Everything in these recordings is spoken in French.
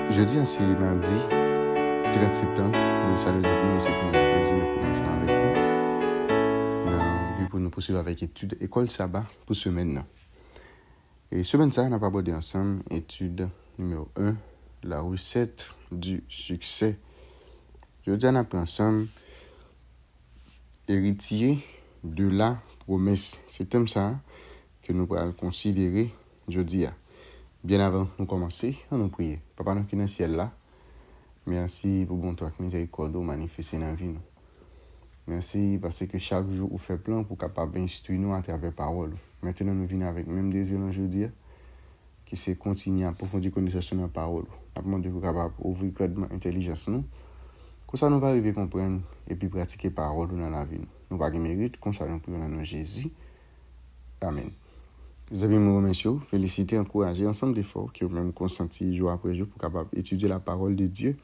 Jeudi, c'est mardi 30 septembre. Nous saluons depuis, mais c'est pour nous un plaisir pour commencer avec nous. Puis pour nous poursuivre avec étude école sabbat pour semaine. Et semaine ça, on a pas abordé ensemble étude numéro 1, la recette du succès. Jeudi, on a pris ensemble héritier de la promesse. C'est comme ça que nous allons considérer jeudi. Bien avant nous commencer, on nous prier. Papa nous qui est dans le ciel là, merci pour bon toi, miséricorde manifester dans la vie. Merci parce que chaque jour, vous faites plan pour capable instruire nous à travers la parole. Maintenant, nous venons avec même désir aujourd'hui, qui c'est continuer à approfondir connaissance dans la parole. Nous devons capable ouvrir code intelligence nous. Comme ça, nous va arriver à comprendre et puis pratiquer la parole dans la vie. Nous va mérite, comme ça, nous prions dans Jésus. Amen. Les amis, me remercie, féliciter, encourager ensemble d'efforts qui ont même consenti jour après jour pour capable étudier la parole de Dieu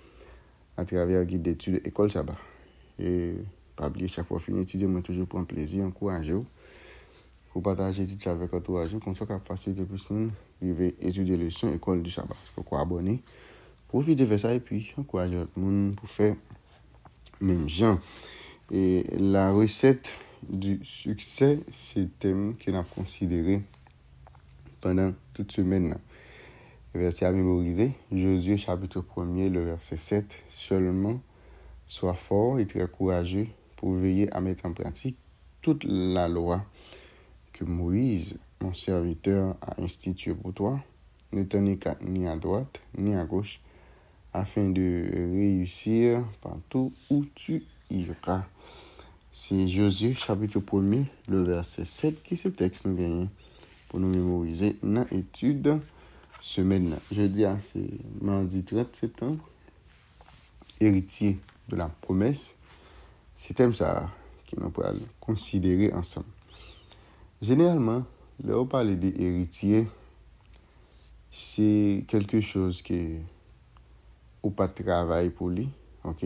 à travers le guide d'études école sabbat. Et pas oublier chaque fois fini étudier, moi toujours prendre plaisir, encourager pour partager tout ça avec entourage, qu'on soit capable faciliter plus nous arriver étudier les leçons école du sabbat. Pourquoi abonner, profiter de ça et puis encourager l'autre monde pour faire même gens. Et la recette du succès, c'est le thème qu'on a considéré pendant toute semaine. Le verset à mémoriser, Josué chapitre 1er, le verset 7, seulement sois fort et très courageux pour veiller à mettre en pratique toute la loi que Moïse, mon serviteur, a instituée pour toi. Ne tenez ni à droite ni à gauche, afin de réussir partout où tu iras. C'est Josué chapitre 1er, le verset 7, qui ce texte nous vient pour nous mémoriser dans l'étude semaine. Jeudi, c'est mardi 30 septembre, héritier de la promesse. C'est thème ça qui nous pourra considérer ensemble. Généralement, là on parle des héritiers, c'est quelque chose que ou pas de travail pour lui, ok,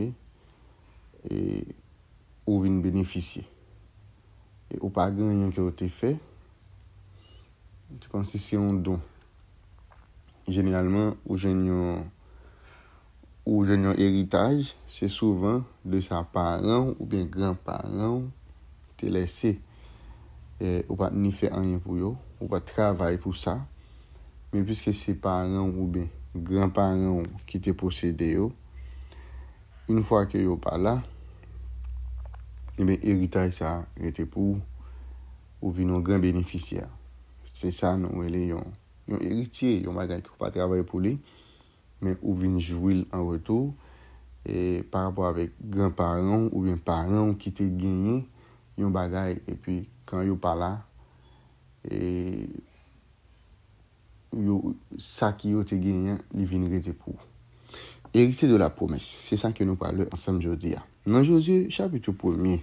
et ou vient bénéficier, et ou pas gagner qui a été fait. C'est comme si c'est un don. Généralement, ou j'ai un héritage, c'est souvent de sa parent ou bien grand-parent te laissé. Ou pas ni faire rien pour eux, ou pas travailler pour ça. Mais puisque c'est parents ou bien grands-parents qui te possédé, une fois que yo pas là, et bien héritage ça était pour ou vinn un grand bénéficiaire. C'est ça nous les yon héritier, yon bagay qui pas travailler pour lui, mais ou vinn jouir en retour et par rapport avec grands-parents ou bien parents qui te gagné yon bagay et puis quand yo pas là et yo ça qui yo te gagné, li vinn rete pour. Héritier de la promesse, c'est ça que nous parlons ensemble aujourd'hui. Dans Josué chapitre 1er,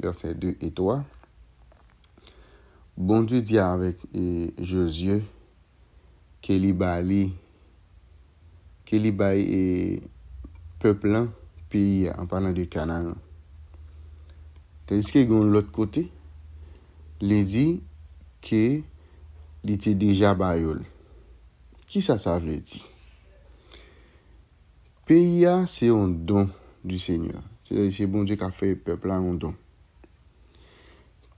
versets 2 et 3, bon Dieu dit avec Josué que li bail et peuple pays en parlant de Canaan. Tandis que de l'autre côté, il dit que il était déjà baïol. Qui ça veut dire? Pays c'est un don du Seigneur. C'est bon Dieu qui a fait peuple un don.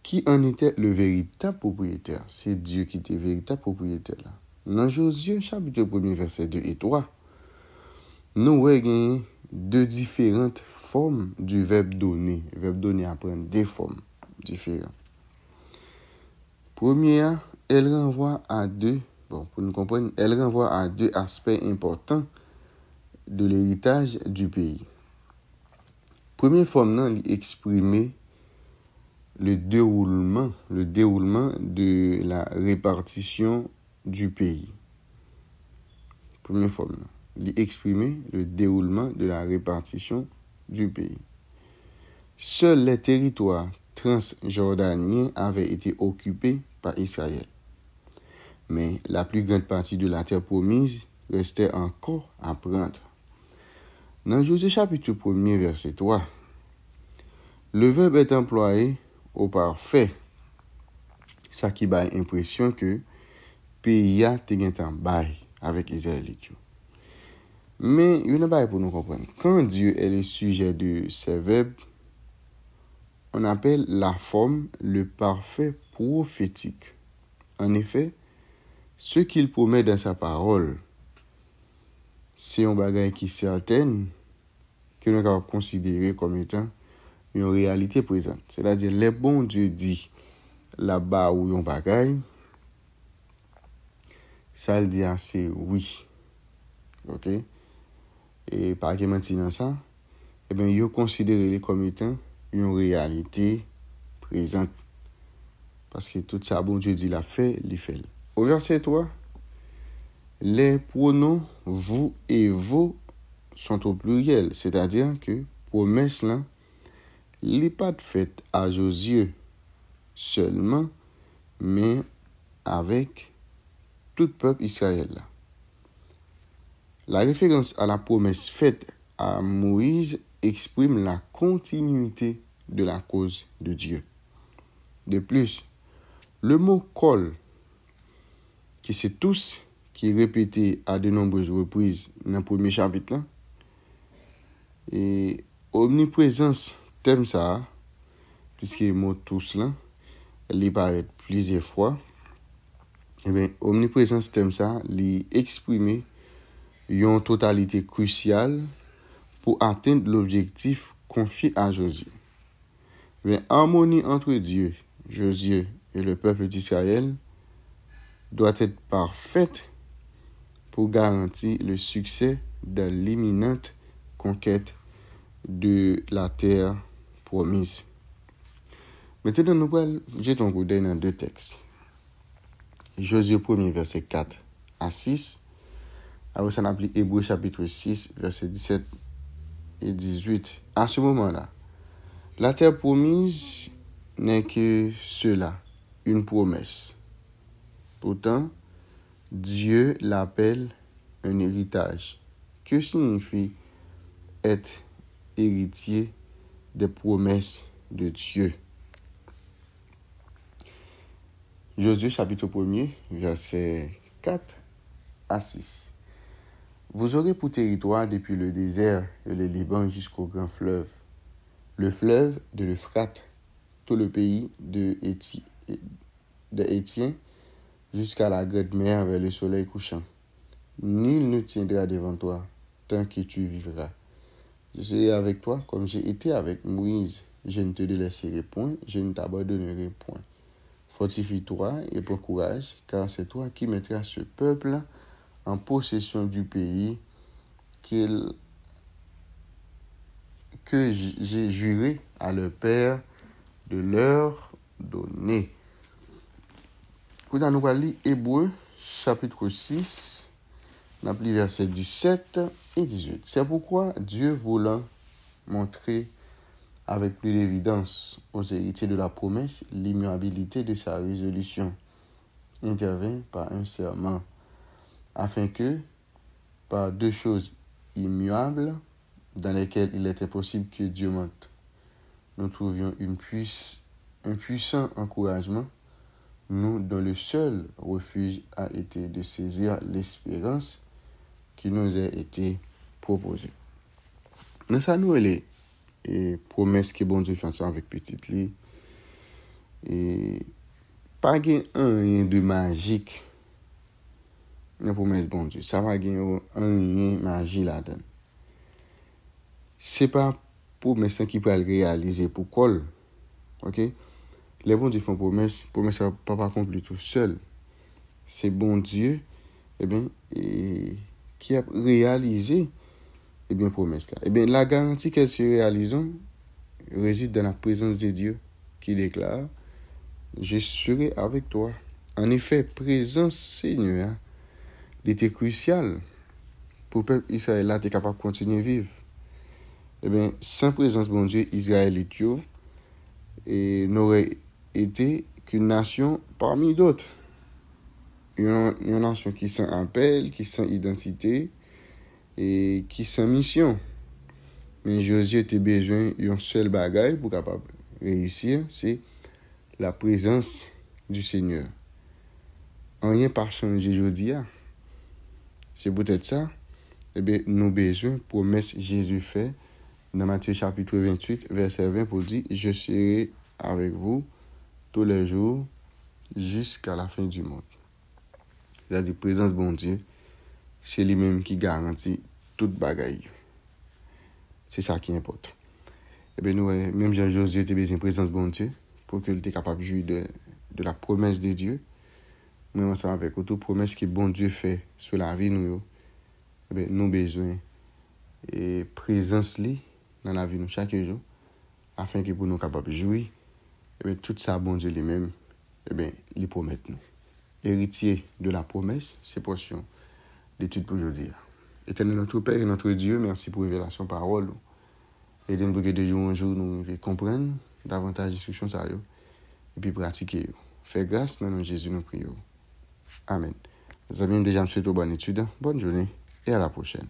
Qui en était le véritable propriétaire? C'est Dieu qui était le véritable propriétaire là. Dans Josué chapitre 1er verset 2 et 3, nous voyons deux différentes formes du verbe donner. Le verbe donner apprend des formes différentes. Première, elle renvoie à deux, pour nous comprendre, elle renvoie à deux aspects importants de l'héritage du pays. Première forme, non, exprimer le déroulement de la répartition du pays. Première forme, exprimer le déroulement de la répartition du pays. Seuls les territoires transjordaniens avaient été occupés par Israël. Mais la plus grande partie de la terre promise restait encore à prendre. Dans Josué chapitre 1er, verset 3, le verbe est employé au parfait. Ça qui a l'impression que pays a été en bail avec Israël. Mais il y a pas pour nous comprendre. Quand Dieu est le sujet de ces verbes, on appelle la forme le parfait prophétique. En effet, ce qu'il promet dans sa parole, c'est un bagage qui est certain que nous avons considéré comme étant une réalité présente. C'est-à-dire, les bons Dieu dit là-bas où un bagage, ça le dit c'est oui. OK? Et par que maintenant ça, eh bien, ils considèrent comme étant une réalité présente. Parce que tout ça, bon Dieu dit l'a fait, il fait. Au verset 3, les pronoms vous et vos sont au pluriel. C'est-à-dire que promesse là, n'est pas faite à Josué seulement, mais avec tout peuple Israël. La référence à la promesse faite à Moïse exprime la continuité de la cause de Dieu. De plus, le mot col, qui c'est tous, qui est répété à de nombreuses reprises dans le premier chapitre, là, et omniprésence, thème ça, puisque le mot tous là, il paraît plusieurs fois, et bien, omniprésence, thème ça, il exprimé une totalité cruciale pour atteindre l'objectif confié à Josué. Harmonie entre Dieu, Josué et le peuple d'Israël doit être parfaite pour garantir le succès de l'imminente conquête de la terre promise. Maintenant, nous allons jeter un coup d'œil dans deux textes. Josué 1er, verset 4 à 6. Alors, ça applique Hébreu chapitre 6, verset 17 et 18. À ce moment-là, la terre promise n'est que cela, une promesse. Pourtant, Dieu l'appelle un héritage. Que signifie être héritier des promesses de Dieu? Josué chapitre 1er, verset 4 à 6. Vous aurez pour territoire depuis le désert et le Liban jusqu'au grand fleuve, le fleuve de l'Euphrate, tout le pays de Hétien jusqu'à la grande mer vers le soleil couchant. Nul ne tiendra devant toi tant que tu vivras. Je serai avec toi comme j'ai été avec Moïse. Je ne te délaisserai point, je ne t'abandonnerai point. Fortifie-toi et prends courage, car c'est toi qui mettras ce peuple en possession du pays que j'ai juré à leur père de leur donner. Nous allons lire Hébreu chapitre 6, les versets 17 et 18. C'est pourquoi Dieu voulant montrer avec plus d'évidence aux héritiers de la promesse l'immuabilité de sa résolution, intervient par un serment, afin que, par deux choses immuables, dans lesquelles il était possible que Dieu mente, nous trouvions un puissant encouragement, nous dont le seul refuge a été de saisir l'espérance qui nous a été proposée. Nous savons les promesses que bon Dieu fait ensemble avec petite lit, et pas rien de magique dans la promesse bon Dieu. Ça va rien magie là-dedans. C'est pas promesse qui peut le réaliser pour quoi. OK? Les bons Dieu font promesse ça pas accompli tout seul. C'est bon Dieu qui a réalisé promesse là. La garantie qu'elle se réalise réside dans la présence de Dieu qui déclare: je serai avec toi. En effet, présence Seigneur était cruciale pour le peuple Israël là être capable de continuer à vivre. Sans présence bon Dieu, Israël et Dieu n'aurait été qu'une nation parmi d'autres. Une nation qui sans appel, qui sans identité et qui sans mission. Mais Josué était besoin d'un seul bagage pour capable réussir, c'est la présence du Seigneur. Rien pas changé aujourd'hui. C'est peut-être ça eh bien, nous besoin promesse Jésus fait dans Matthieu chapitre 28, verset 20 pour dire, je serai avec vous tous les jours jusqu'à la fin du monde. C'est-à-dire, présence bon Dieu, c'est lui-même qui garantit toute bagaille. C'est ça qui importe. Eh bien, nous, même Jean-Josué était besoin de présence bon Dieu pour qu'il était capable de jouir de la promesse de Dieu. Même ensemble avec toute promesse que bon Dieu fait sur la vie, nous, eh bien, nous besoin et présence li dans la vie nous chaque jour afin que pour nous capables de jouir et bien tout ça bon Dieu lui-même et bien il promet nous héritier de la promesse c'est portion d'étude pour aujourd'hui. Éternel notre Père et notre Dieu, merci pour révélation parole et de nous que de jour en jour nous comprendre davantage d'instructions ça et puis pratiquer. Fais grâce dans le nom de Jésus nous prions. Amen. Les amis, déjà me souhaite bonne étude, bonne journée et à la prochaine.